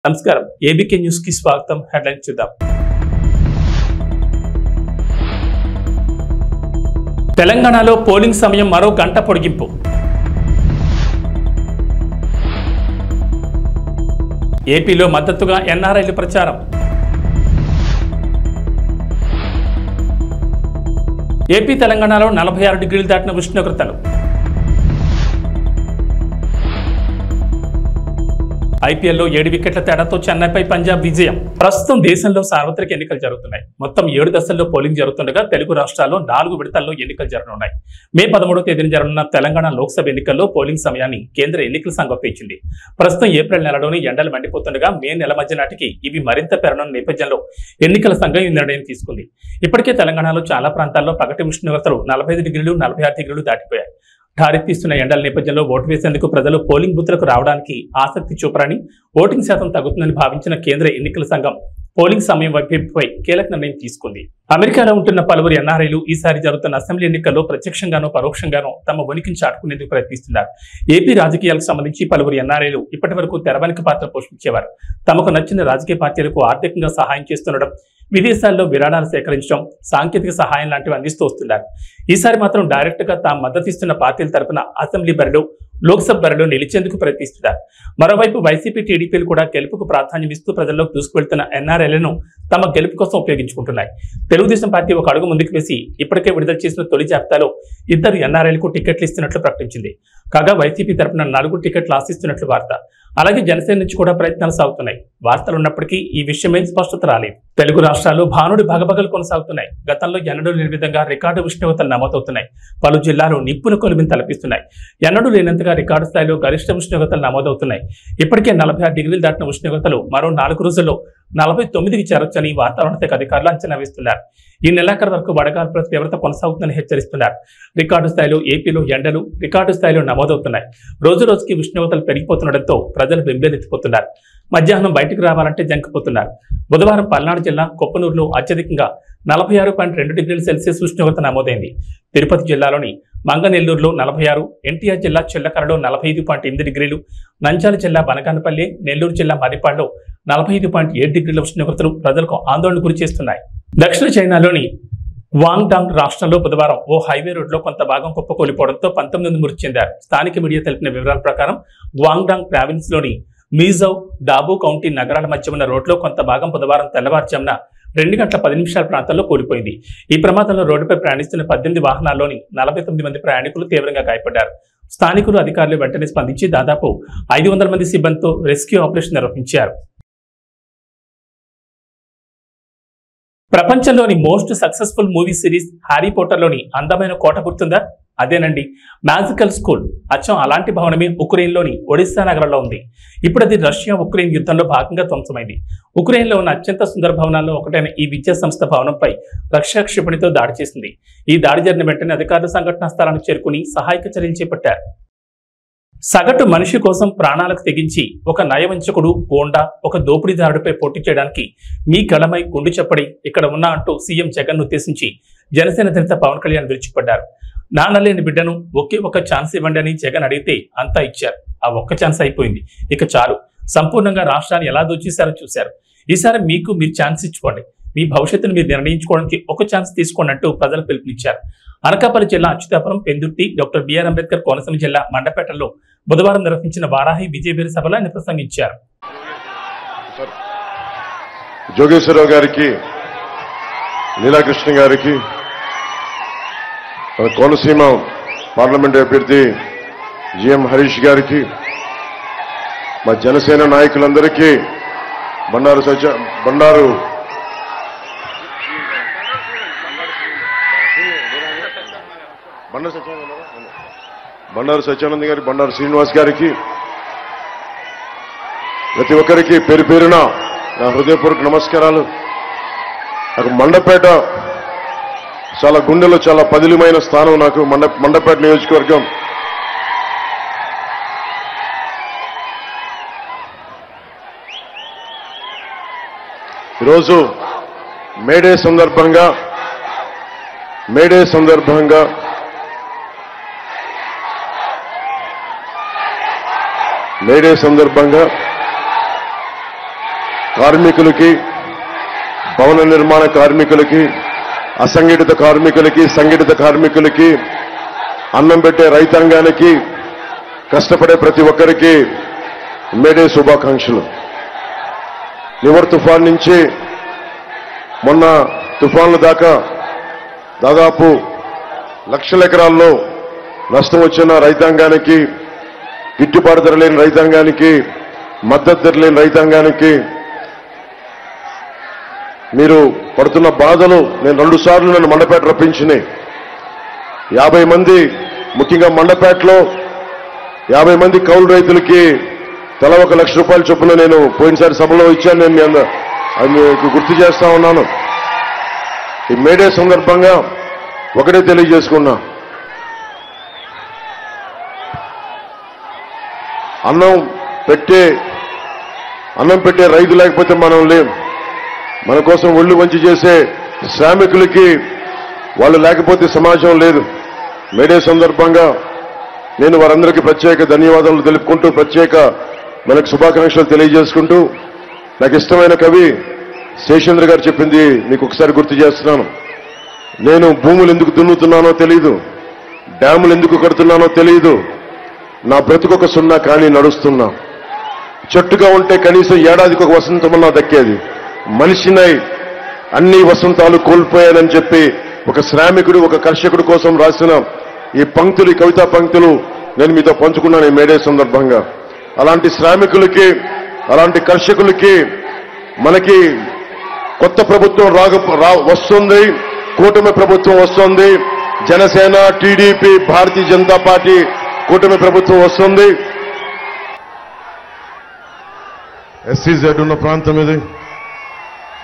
నమస్కారం ABK news కి స్వాగతం. హెడ్లైన్స్ చూద్దాం. తెలంగాణలో పోలింగ్ సమయం మరో గంట పొడిగింపు. ఏపీలో మద్దతుగా ఎన్ఆర్ఐలు ప్రచారం. ఏపీ తెలంగాణలో 46 డిగ్రీలు దాటిన ఉష్ణోగ్రతలు. ఐపీఎల్లో 7 వికెట్ల తేడాతో చెన్నైపై పంజాబ్ విజయం. ప్రస్తుతం దేశంలో సార్వత్రిక ఎన్నికలు జరుగుతున్నాయి. మొత్తం 7 దశల్లో పోలింగ్ జరుగుతుండగా తెలుగు రాష్ట్రాల్లో 4 విడతల్లో ఎన్నికలు జరగనున్నాయి. మే 13వ తేదీన జరగనున్న తెలంగాణ లోక్సభ ఎన్నికల్లో పోలింగ్ సమయాన్ని కేంద్ర ఎన్నికల సంఘం పెంచింది. ప్రస్తుతం ఏప్రిల్ నెలలోని ఎండలు మండిపోతుండగా మే నెల మధ్య నాటికి ఇవి మరింత పెరగనున్న నేపథ్యంలో ఎన్నికల సంఘం ఈ నిర్ణయం తీసుకుంది. ఇప్పటికే తెలంగాణలో చాలా ప్రాంతాల్లో పగటి ఉష్ణోగ్రతలు 45 డిగ్రీలు 46 డిగ్రీలు దాటిపోయాయి. ఠారెత్తిస్తున్న ఎండల నేపథ్యంలో ఓటు వేసేందుకు ప్రజలు పోలింగ్ బూత్లకు రావడానికి ఆసక్తి చూపరని, ఓటింగ్ శాతం తగ్గుతుందని భావించిన కేంద్ర ఎన్నికల సంఘం పోలింగ్ సమయం వైపుపై కీలక నిర్ణయం తీసుకుంది. అమెరికాలో ఉంటున్న పలువురు ఎన్ఆర్ఐలు ఈసారి జరుగుతున్న అసెంబ్లీ ఎన్నికల్లో ప్రత్యక్షంగానో పరోక్షంగానో తమ ఉనికిని చాటుకునేందుకు ప్రయత్నిస్తున్నారు. ఏపీ రాజకీయాలకు సంబంధించి పలువురు ఎన్ఆర్ఐలు ఇప్పటి వరకు తెరవెనుక పాత్ర పోషించేవారు. తమకు నచ్చిన రాజకీయ పార్టీలకు ఆర్థికంగా సహాయం చేస్తుండడం, విదేశాల్లో విరాళాలు సేకరించడం, సాంకేతిక సహాయం లాంటివి అందిస్తూ వస్తున్నారు. ఈసారి మాత్రం డైరెక్ట్ గా తాము మద్దతిస్తున్న పార్టీల తరపున అసెంబ్లీ బరిలో, లోక్సభ బరిలో నిలిచేందుకు ప్రయత్నిస్తున్నారు. మరోవైపు వైసీపీ, టీడీపీలు కూడా గెలుపుకు ప్రాధాన్యం ఇస్తూ ప్రజల్లోకి దూసుకువెళ్తున్న ఎన్ఆర్ఐలను తమ గెలుపు కోసం ఉపయోగించుకుంటున్నాయి. తెలుగుదేశం పార్టీ ఒక అడుగు ముందుకు వేసి ఇప్పటికే విడుదల చేసిన తొలి జాబితాలో 2 ఎన్ఆర్ఐలకు టికెట్లు ఇస్తున్నట్లు ప్రకటించింది. కాగా వైసీపీ తరపున 4 టికెట్లు ఆశిస్తున్నట్లు వార్త. అలాగే జనసేన నుంచి కూడా ప్రయత్నాలు సాగుతున్నాయి. వార్తలు ఉన్నప్పటికీ ఈ విషయమై స్పష్టత రాలేదు. తెలుగు రాష్ట్రాల్లో భానుడి భగభగలు కొనసాగుతున్నాయి. గతంలో ఎన్నడూ లేని విధంగా రికార్డు ఉష్ణోగ్రతలు నమోదవుతున్నాయి. పలు జిల్లాలు నిప్పుల కొలిమిని తలపిస్తున్నాయి. ఎన్నడూ లేనంతగా రికార్డు స్థాయిలో గరిష్ట ఉష్ణోగ్రతలు నమోదవుతున్నాయి. ఇప్పటికే 46 డిగ్రీలు దాటిన ఉష్ణోగ్రతలు మరో 4 రోజుల్లో 49కి చేరొచ్చని వాతావరణ శాఖ అధికారులు అంచనా వేస్తున్నారు. ఈ నెలాఖరు వరకు వడగాల్పుల తీవ్రత కొనసాగుతుందని హెచ్చరిస్తున్నారు. రికార్డు స్థాయిలో ఏపీలో ఎండలు రికార్డు స్థాయిలో నమోదవుతున్నాయి. రోజు రోజుకి ఉష్ణోగ్రతలు పెరిగిపోతుండటంతో ప్రజలు బెంబేలెత్తిపోతున్నారు. మధ్యాహ్నం బయటకు రావాలంటే జంకిపోతున్నారు. బుధవారం పల్నాడు జిల్లా కొప్పనూరులో అత్యధికంగా 46.2 డిగ్రీల సెల్సియస్ ఉష్ణోగ్రత నమోదైంది. తిరుపతి జిల్లాలోని మంగనెల్లూరులో 46, ఎన్టీఆర్ జిల్లా చిల్లకరలో 45.8 డిగ్రీలు, నంద్యాల జిల్లా బనగానపల్లి, నెల్లూరు జిల్లా మరిపాడులో 45.7 డిగ్రీల ఉష్ణోగ్రతలు ప్రజలకు ఆందోళన గురి చేస్తున్నాయి. దక్షిణ చైనాలోని గ్వాంగ్డాంగ్ రాష్ట్రంలో బుధవారం ఓ హైవే రోడ్లో కొంత భాగం కుప్పకూలిపోవడంతో 19 మంది మృతి చెందారు. స్థానిక మీడియా తెలిపిన వివరాల ప్రకారం గ్వాంగ్డాంగ్ ప్రావిన్స్ లోని మీజౌ, డాబు కౌంటీ నగరాల మధ్య ఉన్న రోడ్లో కొంత భాగం బుధవారం తెల్లవారుజామున 2 గంటల 10 నిమిషాల ప్రాంతంలో కూలిపోయింది. ఈ ప్రమాదంలో రోడ్డుపై ప్రయాణిస్తున్న 18 వాహనాల్లోని 49 మంది ప్రయాణికులు తీవ్రంగా గాయపడ్డారు. స్థానికులు, అధికారులు వెంటనే స్పందించి దాదాపు 500 మంది సిబ్బందితో రెస్క్యూ ఆపరేషన్ నిర్వహించారు. ప్రపంచంలోని most successful movie series Harry పోటర్లోని అందమైన కోట గుర్తుందా? అదేనండి, మ్యాజికల్ స్కూల్. అచ్చం అలాంటి భవనమే ఉక్రెయిన్లోని ఒడిస్సా నగరంలో ఉంది. ఇప్పుడు అది రష్యా ఉక్రెయిన్ యుద్ధంలో భాగంగా ధ్వంసమైంది. ఉక్రెయిన్లో ఉన్న అత్యంత సుందర భవనాల్లో ఒకటైన ఈ విద్యా సంస్థ భవనంపై రష్యా క్షిపణితో దాడి చేసింది. ఈ దాడి జరిగిన వెంటనే అధికారులు సంఘటనా స్థలానికి చేరుకుని సహాయక చర్యలు చేపట్టారు. సగటు మనిషి కోసం ప్రాణాలకు తెగించి ఒక నయవంచకుడు, గోండా, ఒక దోపిడీదారుడిపై పోటీ చేయడానికి మీ గళమై గుండు చెప్పడి ఇక్కడ ఉన్నా అంటూ సీఎం జగన్ ఉద్దేశించి జనసేన అధినేత పవన్ కళ్యాణ్ విరుచుకుపడ్డారు. నాన్నలేని బిడ్డను ఒకే ఒక ఛాన్స్ ఇవ్వండి అని జగన్ అడిగితే అంతా ఇచ్చారు. ఆ ఒక్క ఛాన్స్ అయిపోయింది, ఇక చాలు. సంపూర్ణంగా రాష్ట్రాన్ని ఎలా దోచేశారో చూశారు. ఈసారి మీరు ఛాన్స్ ఇచ్చుకోండి. మీ భవిష్యత్తును మీరు నిర్ణయించుకోవడానికి ఒక ఛాన్స్ తీసుకోండి అంటూ ప్రజలు పిలుపునిచ్చారు. అనకాపల్లి జిల్లా అచ్యుతాపురం, పెందుర్తి, డాక్టర్ బిఆర్ అంబేద్కర్ కోనసీమ జిల్లా మండపేటలో బుధవారం నిర్వహించిన వారాహి విజయబేరి సభలో ఆయన ప్రసంగించారు. జోగేశ్వరరావు గారికి, లీలాకృష్ణ గారికి, కోనసీమ పార్లమెంట్ అభ్యర్థి జిఎం హరీష్ గారికి, మా జనసేన నాయకులందరికీ, బండారు సత్యానంద్ గారి, బండారు శ్రీనివాస్ గారికి, ప్రతి ఒక్కరికి పేరు పేరున నా హృదయపూర్వక నమస్కారాలు. నాకు మండపేట చాలా గుండెలో చాలా పదిలమైన స్థానం. నాకు మండపేట నియోజకవర్గం ఈరోజు మేడే సందర్భంగా కార్మికులకి, భవన నిర్మాణ కార్మికులకి, అసంఘటిత కార్మికులకి, సంఘటిత కార్మికులకి, అన్నం పెట్టే రైతాంగానికి, కష్టపడే ప్రతి ఒక్కరికి మేడే శుభాకాంక్షలు. నివర్ తుఫాన్ నుంచి మొన్న తుఫాన్ల దాకా దాదాపు లక్షల ఎకరాల్లో నష్టం వచ్చిన రైతాంగానికి, గిట్టుబాటు ధర లేని రైతాంగానికి, మద్దతు ధర లేని రైతాంగానికి మీరు పడుతున్న బాధలు నేను 2 సార్లు నన్ను మండపేట రప్పించినాయి. 50 మంది, ముఖ్యంగా మండపేటలో 50 మంది కౌలు రైతులకి తల 1 లక్ష రూపాయల చొప్పున నేను పోయినసారి సభలో ఇచ్చాను. నేను అది మీకు గుర్తు చేస్తా ఉన్నాను. ఈ మేడే సందర్భంగా ఒకటే తెలియజేసుకున్నా, అన్నం పెట్టే రైతు లేకపోతే మనం లేం. మన కోసం ఒళ్ళు వంచి చేసే శ్రామికులకి వాళ్ళు లేకపోతే సమాజం లేదు. మేడే సందర్భంగా నేను వారందరికీ ప్రత్యేక ధన్యవాదాలు తెలుపుకుంటూ, ప్రత్యేక మనకు శుభాకాంక్షలు తెలియజేసుకుంటూ, నాకు ఇష్టమైన కవి శేషేంద్ర గారు చెప్పింది మీకు ఒకసారి గుర్తు చేస్తున్నాను. నేను భూములు ఎందుకు దున్నుతున్నానో తెలియదు, డ్యాములు ఎందుకు కడుతున్నానో తెలియదు, నా బ్రతుకొక సున్నా కానీ నడుస్తున్నా. చెట్టుగా ఉంటే కనీసం ఏడాదికి ఒక వసంతమన్నా దక్కేది. మనిషినై అన్ని వసంతాలు కోల్పోయానని చెప్పి ఒక శ్రామికుడు, ఒక కర్షకుడు కోసం రాసిన ఈ పంక్తులు, ఈ కవితా పంక్తులు నేను మీతో పంచుకున్నాను ఈ మేడే సందర్భంగా. అలాంటి శ్రామికులకి, అలాంటి కర్షకులకి మనకి కొత్త ప్రభుత్వం వస్తుంది, కూటమి ప్రభుత్వం వస్తుంది. జనసేన, టీడీపీ, భారతీయ జనతా పార్టీ కూటమి ప్రభుత్వం వస్తుంది. ఎస్సీజెడ్ ఉన్న ప్రాంతం ఇది.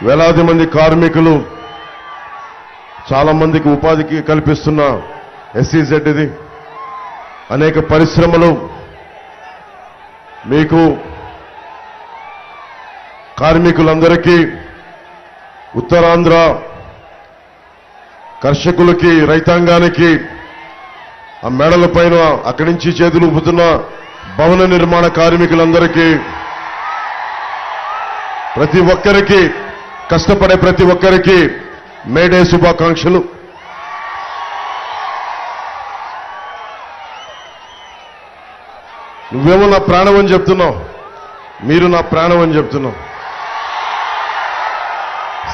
వేలాది మంది కార్మికులు, చాలా మందికి ఉపాధికి కల్పిస్తున్న ఎస్సీజెడ్ ఇది. అనేక పరిశ్రమలు, మీకు కార్మికులందరికీ, ఉత్తరాంధ్ర కర్షకులకి, రైతాంగానికి, ఆ మేడల పైన అక్కడి నుంచి చేతులు ఊపుతున్న భవన నిర్మాణ కార్మికులందరికీ, ప్రతి ఒక్కరికి, కష్టపడే ప్రతి ఒక్కరికి మేడే శుభాకాంక్షలు. నువ్వేమో నా ప్రాణం అని చెప్తున్నావు, మీరు నా ప్రాణం అని చెప్తున్నావు.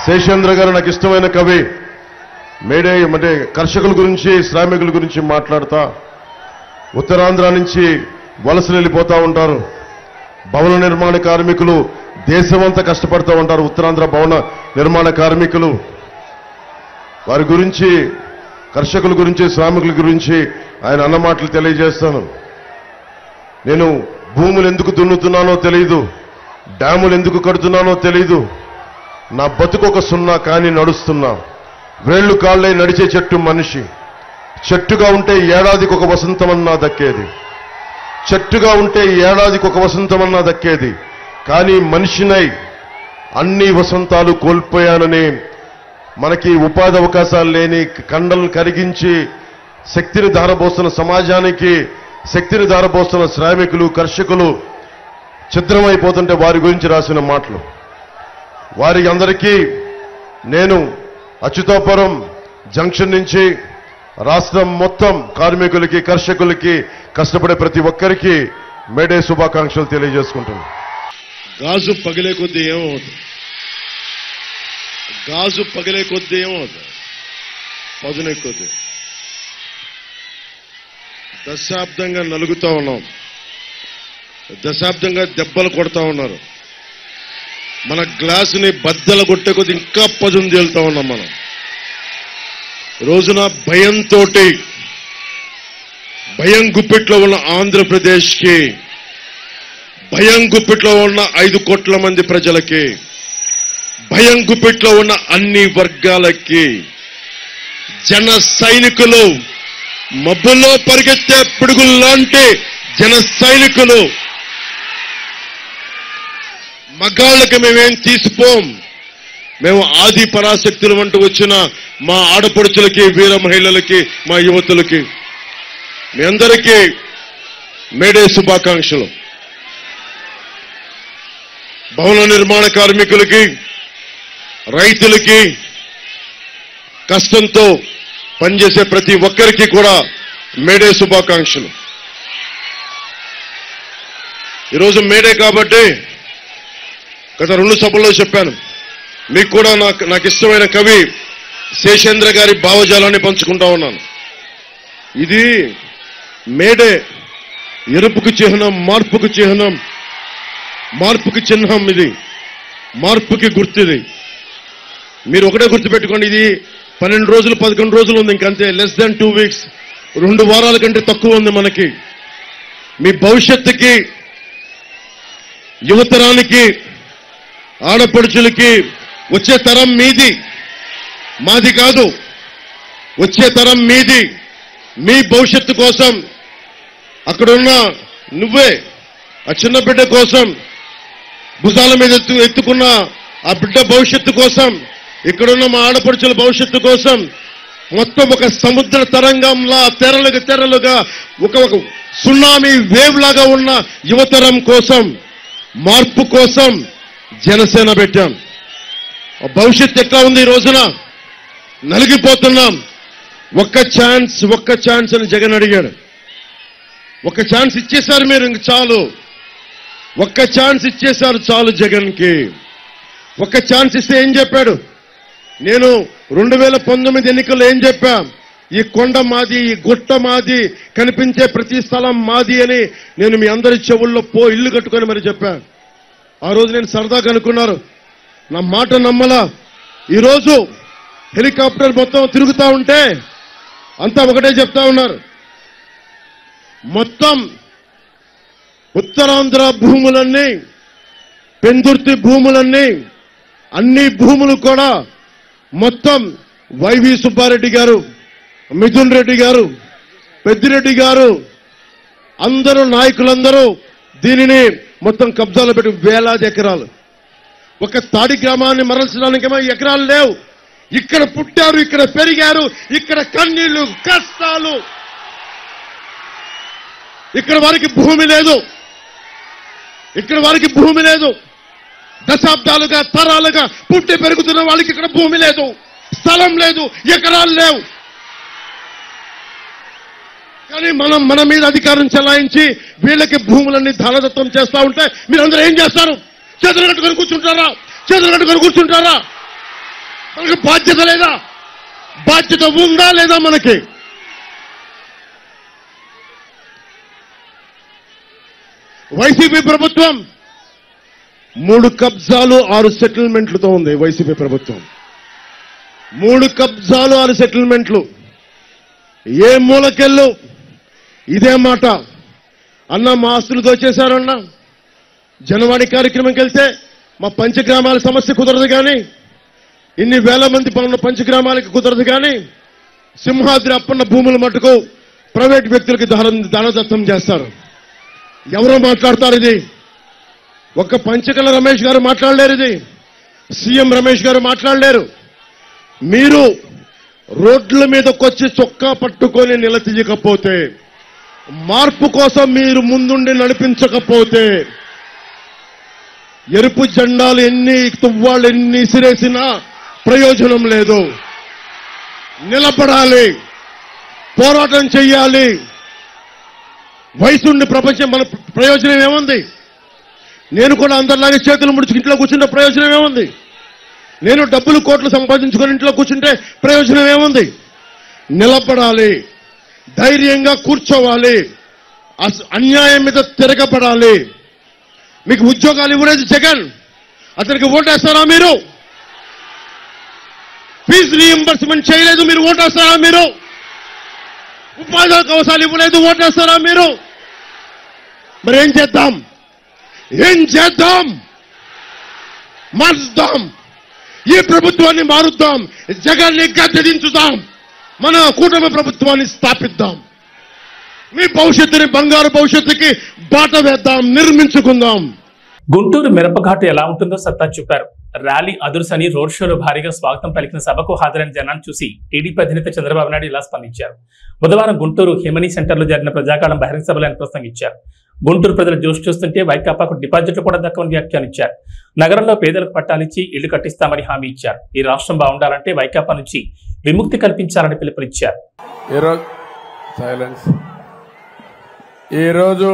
శేషేంద్ర గారు నాకు ఇష్టమైన కవి. మేడే అంటే కర్షకుల గురించి, శ్రామికుల గురించి మాట్లాడతా, ఉత్తరాంధ్ర నుంచి వలసలు వెళ్ళిపోతా ఉంటారు. భవన నిర్మాణ కార్మికులు దేశమంతా కష్టపడుతూ ఉంటారు. ఉత్తరాంధ్ర భవన నిర్మాణ కార్మికులు, వారి గురించి, కర్షకుల గురించి, శ్రామికుల గురించి ఆయన అన్న మాటలు తెలియజేస్తాను. నేను భూములు ఎందుకు దున్నుతున్నానో తెలియదు, డ్యాములు ఎందుకు కడుతున్నానో తెలియదు, నా బతుకొక సున్నా కానీ నడుస్తున్నా. వేళ్లు కాళ్ళై నడిచే చెట్టు మనిషి. చెట్టుగా ఉంటే ఏడాదికి ఒక వసంతమన్నా దక్కేది. చెట్టుగా ఉంటే ఏడాదికి ఒక వసంతమన్నా దక్కేది. కానీ మనిషినై అన్ని వసంతాలు కోల్పోయానని, మనకి ఉపాధి అవకాశాలు లేని, కండలను కరిగించి శక్తిని ధారపోస్తున్న సమాజానికి శక్తిని ధారపోస్తున్న శ్రామికులు, కర్షకులు ఛిద్రమైపోతుంటే వారి గురించి రాసిన మాటలు. వారి అందరికీ నేను అచ్యుతాపురం జంక్షన్ నుంచి రాష్ట్రం మొత్తం కార్మికులకి, కర్షకులకి, కష్టపడే ప్రతి ఒక్కరికి మేడే శుభాకాంక్షలు తెలియజేసుకుంటున్నాను. గాజు పగిలే కొద్దీ ఏమవుతుంది? గాజు పగిలే కొద్దీ ఏమవుతుంది? పదునెక్కుద్ది. దశాబ్దంగా నలుగుతా ఉన్నాం, దశాబ్దంగా దెబ్బలు కొడతా ఉన్నారు. మన గ్లాసుని బద్దలు కొట్టే కొద్ది ఇంకా పదును తేలుతా ఉన్నాం మనం. రోజున భయంతో, భయం గుప్పిట్లో ఉన్న ఆంధ్రప్రదేశ్కి, భయం గుప్పిట్లో ఉన్న 5 కోట్ల మంది ప్రజలకి, భయం గుప్పిట్లో ఉన్న అన్ని వర్గాలకి జన సైనికులు, మబ్బుల్లో పరిగెత్తే పిడుగుల్లాంటి జన సైనికులు, మగాళ్ళకి మేమేం తీసిపోం. మేము ఆది పరాశక్తులు అంటూ వచ్చిన మా ఆడపడుచులకి, వీర మహిళలకి, మా యువతులకి మీ అందరికీ మేడే శుభాకాంక్షలు. భవన నిర్మాణ కార్మికులకి, రైతులకి, కష్టంతో పనిచేసే ప్రతి ఒక్కరికి కూడా మేడే శుభాకాంక్షలు. ఈరోజు మేడే కాబట్టి గత 2 సభల్లో చెప్పాను, మీకు కూడా నాకు ఇష్టమైన కవి శేషేంద్ర గారి భావజాలాన్ని పంచుకుంటా ఉన్నాను. ఇది మేడే ఎరుపుకు చిహ్నం, మార్పుకు చిహ్నం, మార్పుకి చిహ్నం, ఇది మార్పుకి గుర్తుది. మీరు ఒకటే గుర్తుపెట్టుకోండి, ఇది 12 రోజులు 11 రోజులు ఉంది, ఇంకంతే, లెస్ దాన్ 2 వీక్స్, 2 వారాల కంటే తక్కువ ఉంది మనకి. మీ భవిష్యత్తుకి, యువతరానికి, ఆడపడుచులకి, వచ్చే తరం మీది, మాది కాదు, వచ్చే తరం మీది. మీ భవిష్యత్తు కోసం అక్కడున్న నువ్వే, ఆ చిన్న బిడ్డ కోసం భుజాల మీద ఎత్తుకున్న ఆ బిడ్డ భవిష్యత్తు కోసం, ఇక్కడున్న మా ఆడపడుచుల భవిష్యత్తు కోసం, మొత్తం ఒక సముద్ర తరంగంలా తెరలుగా ఒక సునామీ వేవ్ లాగా ఉన్న యువతరం కోసం, మార్పు కోసం జనసేన పెట్టాం. భవిష్యత్తు ఎట్లా ఉంది? ఈ రోజున నలిగిపోతున్నాం. ఒక్క ఛాన్స్ అని జగన్ అడిగాడు. ఒక్క ఛాన్స్ ఇచ్చేశారు మీరు, ఇంక చాలు. ఒక్క ఛాన్స్ ఇచ్చేశారు చాలు జగన్కి. ఒక్క ఛాన్స్ ఇస్తే ఏం చెప్పాడు? నేను 2019 ఎన్నికల్లో ఏం చెప్పా? ఈ కొండ మాది, ఈ గుట్ట మాది, కనిపించే ప్రతి స్థలం మాది అని నేను మీ అందరి చెవుల్లో ఇల్లు కట్టుకొని మరి చెప్పా. ఆ రోజు నేను సరదాగా అనుకున్నారు, నా మాట నమ్మలా. ఈరోజు హెలికాప్టర్ మొత్తం తిరుగుతా ఉంటే అంతా ఒకటే చెప్తా ఉన్నారు, మొత్తం ఉత్తరాంధ్ర భూములన్నీ, పెందుర్తి భూములన్నీ, అన్ని భూములు కూడా మొత్తం వైవి సుబ్బారెడ్డి గారు, మిథున్ రెడ్డి గారు, పెద్దిరెడ్డి గారు, అందరూ నాయకులందరూ దీనిని మొత్తం కబ్జాలో పెట్టి వేలాది ఎకరాలు. ఒక తాడి గ్రామాన్ని మరల్చడానికేమో ఎకరాలు లేవు. ఇక్కడ పుట్టారు, ఇక్కడ పెరిగారు, ఇక్కడ కన్నీళ్లు, కష్టాలు. ఇక్కడ వారికి భూమి లేదు, ఇక్కడ వారికి భూమి లేదు. దశాబ్దాలుగా, తరాలుగా పుట్టి పెరుగుతున్న వాళ్ళకి ఇక్కడ భూమి లేదు, స్థలం లేదు, ఎకరాలు లేవు. కానీ మన మీద అధికారం చెలాయించి వీళ్ళకి భూములన్నీ ధనదత్తం చేస్తా ఉంటే మీరందరూ ఏం చేస్తారు? చేతులు కట్టుకొని కూర్చుంటారా? చేతులు కట్టుకొని కూర్చుంటారా? మనకి బాధ్యత లేదా? బాధ్యత ఉందా లేదా మనకి? వైసీపీ ప్రభుత్వం 3 కబ్జాలు 6 సెటిల్మెంట్లతో ఉంది. వైసీపీ ప్రభుత్వం 3 కబ్జాలు 6 సెటిల్మెంట్లు. ఏ మూలకెళ్ళు ఇదే మాట. అన్న మా ఆస్తులు దోచేశారన్నా, జనవాణి కార్యక్రమంకి వెళ్తే మా పంచగ్రామాల సమస్య కుదరదు, కానీ ఇన్ని వేల మంది పనున్న పంచగ్రామాలకి కుదరదు, కానీ సింహాద్రి అప్పన్న భూములు మట్టుకు ప్రైవేట్ వ్యక్తులకి దానదత్తం చేస్తారు. ఎవరో మాట్లాడతారు ఇది? ఒక్క పంచకల రమేష్ గారు మాట్లాడలేరు, ఇది సీఎం రమేష్ గారు మాట్లాడలేరు. మీరు రోడ్ల మీదకొచ్చి చొక్కా పట్టుకొని నిలదీయకపోతే, మార్పు కోసం మీరు ముందుండి నడిపించకపోతే, ఎరుపు జెండాలు ఎన్ని తువ్వాళ్ళు ఎన్ని ఇసిరేసినా ప్రయోజనం లేదు. నిలబడాలి, పోరాటం చెయ్యాలి. వయసుండి ప్రపంచం మన ప్రయోజనం ఏముంది? నేను కూడా అందరిలాగే చేతులు ముడుచుకు ఇంట్లో కూర్చుంటే ప్రయోజనం ఏముంది? నేను డబ్బులు కోట్లు సంపాదించుకొని ఇంట్లో కూర్చుంటే ప్రయోజనం ఏముంది? నిలబడాలి, ధైర్యంగా కూర్చోవాలి, అన్యాయం మీద తిరగబడాలి. మీకు ఉద్యోగాలు ఇవ్వలేదు జగన్, అతనికి ఓటేస్తారా మీరు? ఫీజు రీఎంబర్స్మెంట్ చేయలేదు, మీరు ఓటేస్తారా మీరు? ఉపాధి అవకాశాలు ఇవ్వలేదు, ఓటేస్తారా మీరు? మరి ఏం చేద్దాం? మారుద్దాం, ఈ ప్రభుత్వాన్ని మారుద్దాం, జగన్ని గద్దెదించుదాం, మన కూటమి ప్రభుత్వాన్ని స్థాపిద్దాం. మీ భవిష్యత్తుని, బంగారు భవిష్యత్తుకి బాట వేద్దాం, నిర్మించుకుందాం. గుంటూరు మిరపఘాటు ఎలా ఉంటుందో సత్తా చూపారు. ర్యాలీ అదుర్సని రోడ్ షోలో భారీగా స్వాగతం పలికిన సభకు హాజరైన జనాన్ని చూసి టీడీపీ అధినేత చంద్రబాబు నాయుడు ఇలా స్పందించారు. బుధవారం గుంటూరు హిమనీ సెంటర్లో జరిగిన ప్రజాకాలం బహిరంగ సభలో ఆయన ప్రసంగించారు. గుంటూరు ప్రజల జోష్ చూస్తుంటే వైకాపాకు డిపాజిట్లు కూడా దక్కవని వ్యాఖ్యానించారు. నగరంలో పేదలకు పట్టాలిచ్చి ఇళ్లు కట్టిస్తామని హామీ ఇచ్చారు. ఈ రాష్ట్రం బాగుండాలంటే వైకాపా నుంచి విముక్తి కల్పించాలని పిలుపునిచ్చారు. ఈరోజు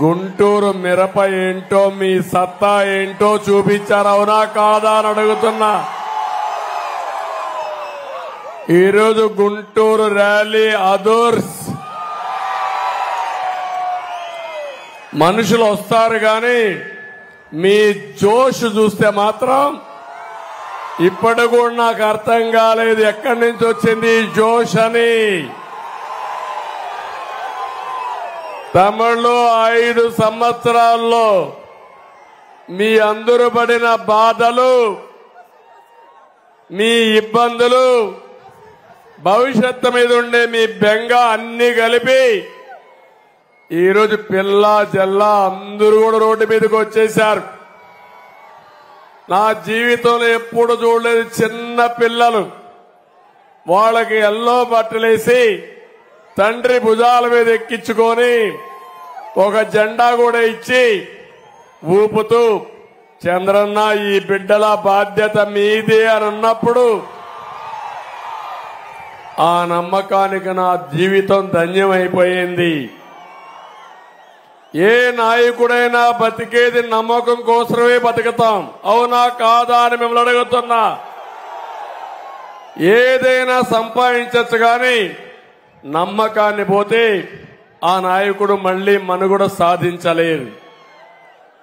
గుంటూరు మిరప ఏంటో, మీ సత్తా ఏంటో చూపించారు, అవునా కాదా అని అడుగుతున్నా. ఈరోజు గుంటూరు ర్యాలీ అదర్స్ మనుషులు వస్తారు కానీ మీ జోష్ చూస్తే మాత్రం ఇప్పటి కూడా నాకు అర్థం కాలేదు ఎక్కడి నుంచి వచ్చింది ఈ జోష్ అని. తమిళలో 5 సంవత్సరాల్లో మీ అందరూ పడిన బాధలు, మీ ఇబ్బందులు, భవిష్యత్తు మీద ఉండే మీ బెంగ అన్ని కలిపి ఈరోజు పిల్ల జల్లా అందరూ కూడా రోడ్డు మీదకి వచ్చేశారు. నా జీవితంలో ఎప్పుడు చూడలేదు చిన్న పిల్లలు వాళ్ళకి ఎల్లో బట్టలేసి తండ్రి భుజాల మీద ఎక్కించుకొని ఒక జెండా కూడా ఇచ్చి ఊపుతూ చంద్రన్న ఈ బిడ్డల బాధ్యత మీదే అని అన్నప్పుడు ఆ నమ్మకానికి నా జీవితం ధన్యమైపోయింది. ఏ నాయకుడైనా బతికేది నమ్మకం కోసమే బతుకుతాం, అవునా కాదా అని మిమ్మల్ని అడుగుతున్నా. ఏదైనా సంపాదించచ్చు కానీ నమ్మకాన్ని పోతే ఆ నాయకుడు మళ్లీ మనుగడ సాధించలేరు.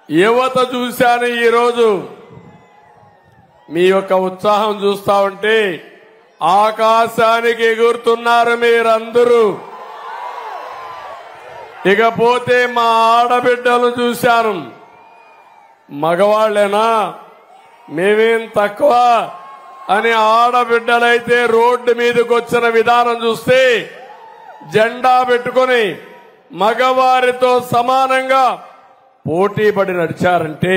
యువత చూశాను ఈరోజు మీ యొక్క ఉత్సాహం చూస్తా ఉంటే ఆకాశానికి ఎగురుతున్నారు మీరందరూ. ఇకపోతే మా ఆడబిడ్డలు చూశాను, మగవాళ్లేనా మేమేం తక్కువ అని ఆడబిడ్డలైతే రోడ్డు మీదకి వచ్చిన విధానం చూస్తే జెండా పెట్టుకొని మగవారితో సమానంగా పోటీ పడి నడిచారంటే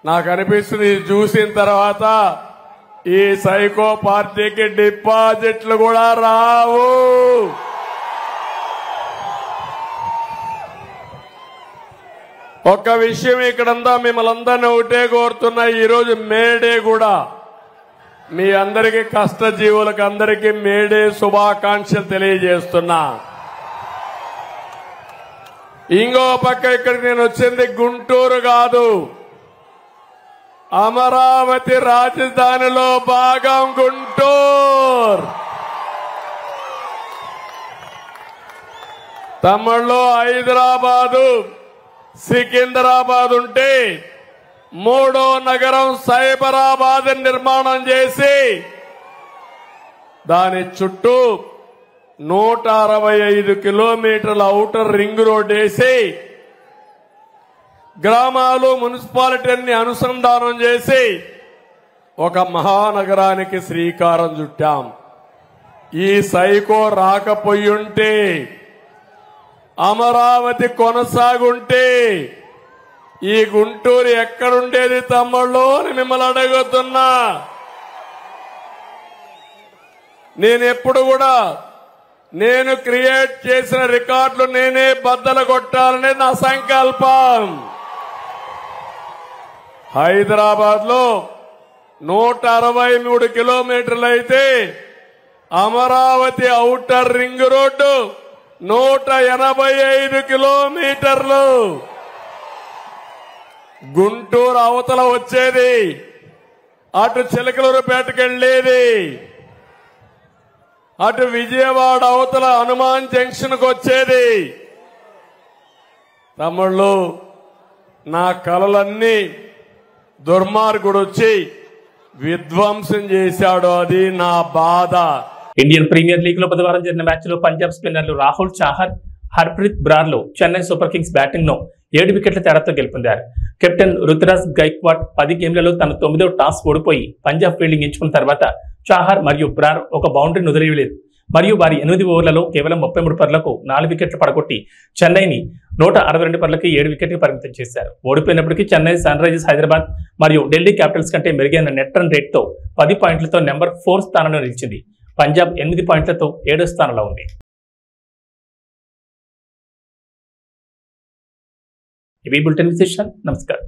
నాకు అనిపిస్తుంది చూసిన తర్వాత ఈ సైకో పార్టీకి డిపాజిట్లు కూడా రావు. ఒక్క విషయం ఇక్కడంతా మిమ్మల్ని అందరినీ ఒకటే కోరుతున్నా, ఈరోజు మేడే కూడా మీ అందరికీ కష్టజీవులకు అందరికీ మేడే శుభాకాంక్షలు తెలియజేస్తున్నా. ఇంకో పక్క ఇక్కడికి నేను వచ్చింది గుంటూరు కాదు, అమరావతి రాజధానిలో భాగం గుంటూరు. తమిళలో హైదరాబాదు సికింద్రాబాద్ ఉంటే మూడో నగరం సైబరాబాద్ నిర్మాణం చేసి దాని చుట్టూ 165 కిలోమీటర్ల ఔటర్ రింగ్ రోడ్ వేసి గ్రామాలు మున్సిపాలిటీని అనుసంధానం చేసి ఒక మహానగరానికి శ్రీకారం చుట్టాం. ఈ సైకో రాకపోయుంటే, అమరావతి కొనసాగుంటే ఈ గుంటూరు ఎక్కడుండేది తమ్ముళ్ళు అని మిమ్మల్ని అడుగుతున్నా. నేనెప్పుడు కూడా నేను క్రియేట్ చేసిన రికార్డులు నేనే బద్దలు కొట్టాలనే నా సంకల్పం. హైదరాబాద్ లో 163 కిలోమీటర్లు అయితే అమరావతి ఔటర్ రింగ్ రోడ్డు 185 కిలోమీటర్లు. గుంటూరు అవతల వచ్చేది, అటు చిలకలూరుపేటకు వెళ్లేది, అటు విజయవాడ అవతల హనుమాన్ జంక్షన్ కు వచ్చేది. తమ్ముళ్ళు, నా కలలన్నీ దుర్మార్గుడు వచ్చి విధ్వంసం చేశాడు, అది నా బాధ. ఇండియన్ ప్రీమియర్ లీగ్ లో బుధవారం జరిగిన మ్యాచ్ లో పంజాబ్ స్పిన్నర్లు రాహుల్ చాహర్, హర్ప్రీత్ బ్రార్ లో చెన్నై సూపర్ కింగ్స్ బ్యాటింగ్ ను 7 వికెట్ల తేడాతో గెలుపొందారు. కెప్టెన్ రుతురాజ్ గైక్వాడ్ 10 గేమ్లలో తన 9వ టాస్ ఓడిపోయి పంజాబ్ ఫీల్డింగ్ ఎంచుకున్న తర్వాత చాహర్ మరియు బ్రార్ ఒక బౌండరీని వదిలేయలేదు. మరియు వారి 8 ఓవర్లలో కేవలం 33 పరుగులకు 4 వికెట్లు పడగొట్టి చెన్నైని 162 పరుగులకి 7 వికెట్కి పరిమితం చేశారు. ఓడిపోయినప్పటికీ చెన్నై, సన్ రైజర్స్ హైదరాబాద్ మరియు ఢిల్లీ క్యాపిటల్స్ కంటే మెరుగైన నెట్ రన్ రేట్తో 10 పాయింట్లతో నెంబర్ 4 స్థానంలో నిలిచింది. పంజాబ్ 8 పాయింట్లతో 7వ స్థానంలో ఉంది. ఇవి బులెటిన్ విశేషాలు. నమస్కారం.